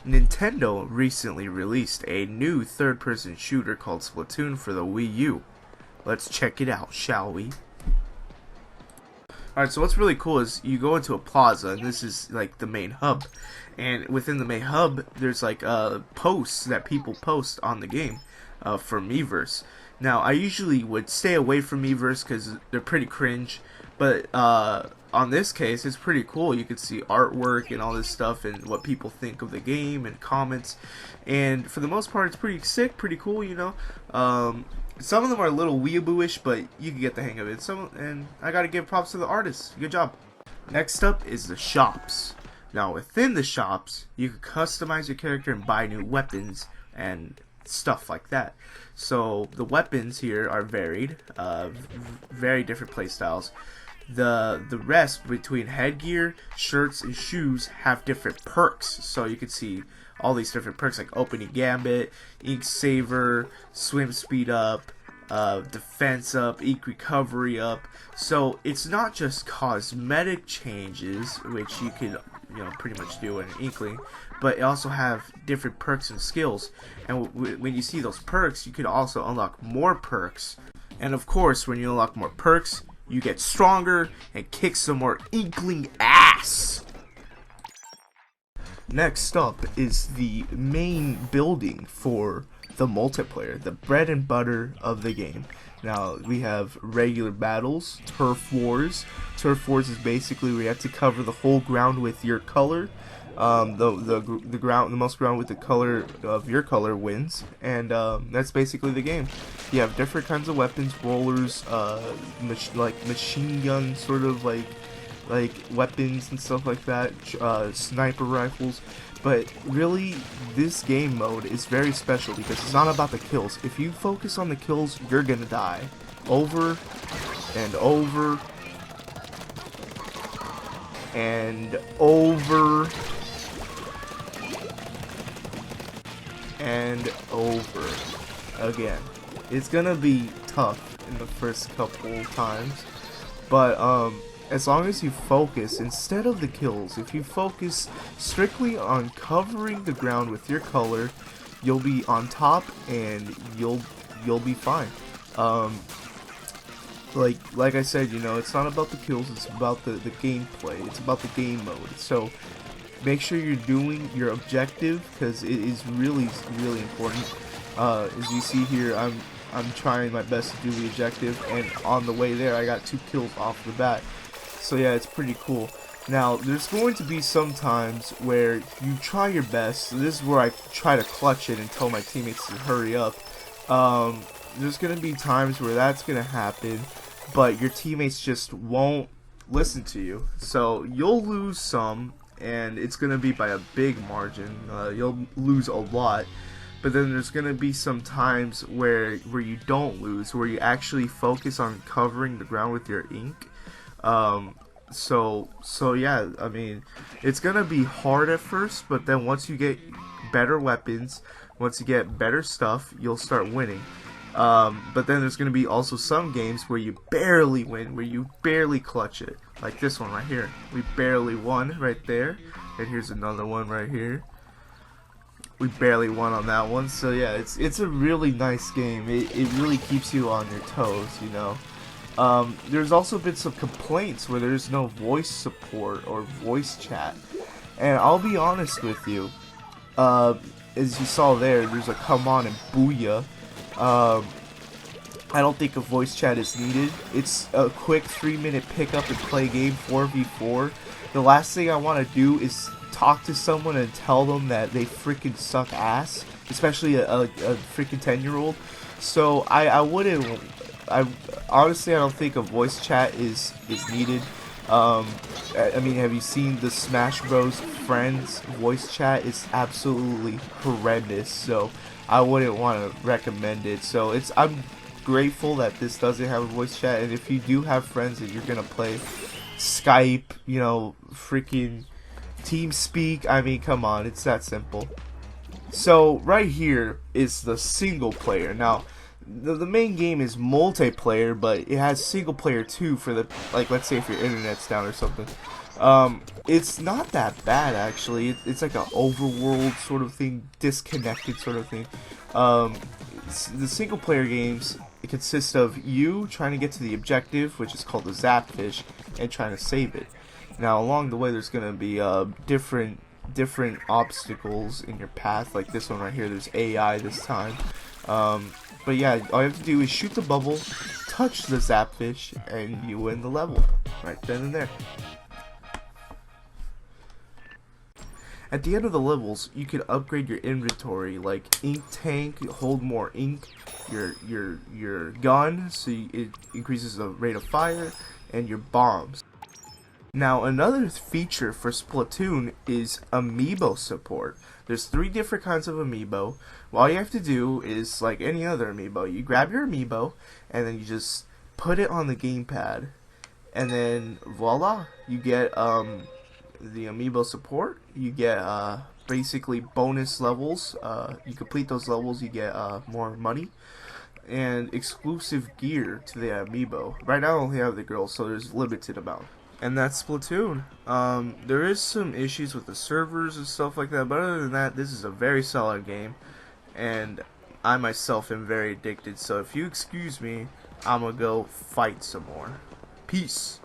Nintendo recently released a new third-person shooter called Splatoon for the Wii U. Let's check it out, shall we? Alright, so what's really cool is you go into a plaza, and this is like the main hub. And within the main hub, there's like posts that people post on the game for Miiverse. Now, I usually would stay away from Miiverse because they're pretty cringe, but on this case, it's pretty cool. You can see artwork and all this stuff and what people think of the game and comments. And for the most part, it's pretty sick, pretty cool, you know. Some of them are a little weeaboo-ish, but you can get the hang of it. And I gotta give props to the artists. Good job. Next up is the shops. Now, within the shops, you can customize your character and buy new weapons and stuff like that. So the weapons here are varied, very different playstyles. The rest between headgear, shirts, and shoes have different perks. So you can see all these different perks like opening gambit, ink saver, swim speed up, defense up, ink recovery up. So it's not just cosmetic changes, which you can pretty much do in an inkling, but it also have different perks and skills. And when you see those perks, you can also unlock more perks. And of course, when you unlock more perks, you get stronger and kick some more inkling ass. Next up is the main building for the multiplayer, the bread and butter of the game. Now, we have regular battles, turf wars. Turf wars is basically where you have to cover the whole ground with your color. The most ground with the color of your color wins, and that's basically the game. You have different kinds of weapons, rollers, like machine gun sort of like weapons and stuff like that, sniper rifles. But really, this game mode is very special because it's not about the kills. If you focus on the kills, you're gonna die over and over and over and over again. It's gonna be tough in the first couple times, but as long as you focus instead of the kills, if you focus strictly on covering the ground with your color, you'll be on top and you'll be fine. Like I said, it's not about the kills, it's about the gameplay, it's about the game mode. So make sure you're doing your objective because it is really important. As you see here, I'm trying my best to do the objective, and on the way there I got 2 kills off the bat. So yeah, it's pretty cool. Now, there's going to be some times where you try your best. So this is where I try to clutch it and tell my teammates to hurry up. There's going to be times where that's going to happen, but your teammates just won't listen to you. So you'll lose some, and it's going to be by a big margin. You'll lose a lot. But then there's going to be some times where you don't lose, where you actually focus on covering the ground with your ink. So yeah, I mean, it's gonna be hard at first, but then once you get better weapons, once you get better stuff, you'll start winning. But then there's gonna be also some games where you barely win, where you barely clutch it, like this one right here. We barely won right there, and here's another one right here. We barely won on that one. So yeah, it's a really nice game. It really keeps you on your toes, There's also been some complaints where there's no voice support or voice chat, and I'll be honest with you, as you saw there's a come on and booyah. I don't think a voice chat is needed. It's a quick 3-minute pick up and play game 4v4. The last thing I want to do is talk to someone and tell them that they freaking suck ass, especially a freaking 10-year-old. So I wouldn't. Honestly, I don't think a voice chat is needed. I mean, have you seen the Smash Bros. Friends voice chat? It's absolutely horrendous, so I wouldn't want to recommend it. So I'm grateful that this doesn't have a voice chat, and if you do have friends that you're gonna play Skype, freaking TeamSpeak, I mean, come on, it's that simple. So right here is the single player. Now, the main game is multiplayer, but it has single player too for the, let's say if your internet's down or something. It's not that bad actually. It's like an overworld sort of thing, disconnected sort of thing. Um, the single player games, it consists of you trying to get to the objective, which is called the Zapfish, and trying to save it. Now along the way, there's gonna be different obstacles in your path. Like this one right here, there's AI this time. But yeah, all you have to do is shoot the bubble, touch the Zapfish, and you win the level right then and there. At the end of the levels, you can upgrade your inventory, like ink tank, hold more ink, your gun, so it increases the rate of fire, and your bombs. Now, another feature for Splatoon is Amiibo support. There's 3 different kinds of Amiibo. All you have to do is, like any other Amiibo, you grab your Amiibo, and then you just put it on the gamepad, and then voila, you get the Amiibo support. You get basically bonus levels. You complete those levels, you get more money and exclusive gear to the Amiibo. Right now I only have the girls, so there's limited amount. And that's Splatoon. There is some issues with the servers and stuff like that, but other than that, this is a very solid game, and I myself am very addicted, so if you excuse me, I'm gonna go fight some more. Peace.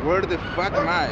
Where the fuck am I?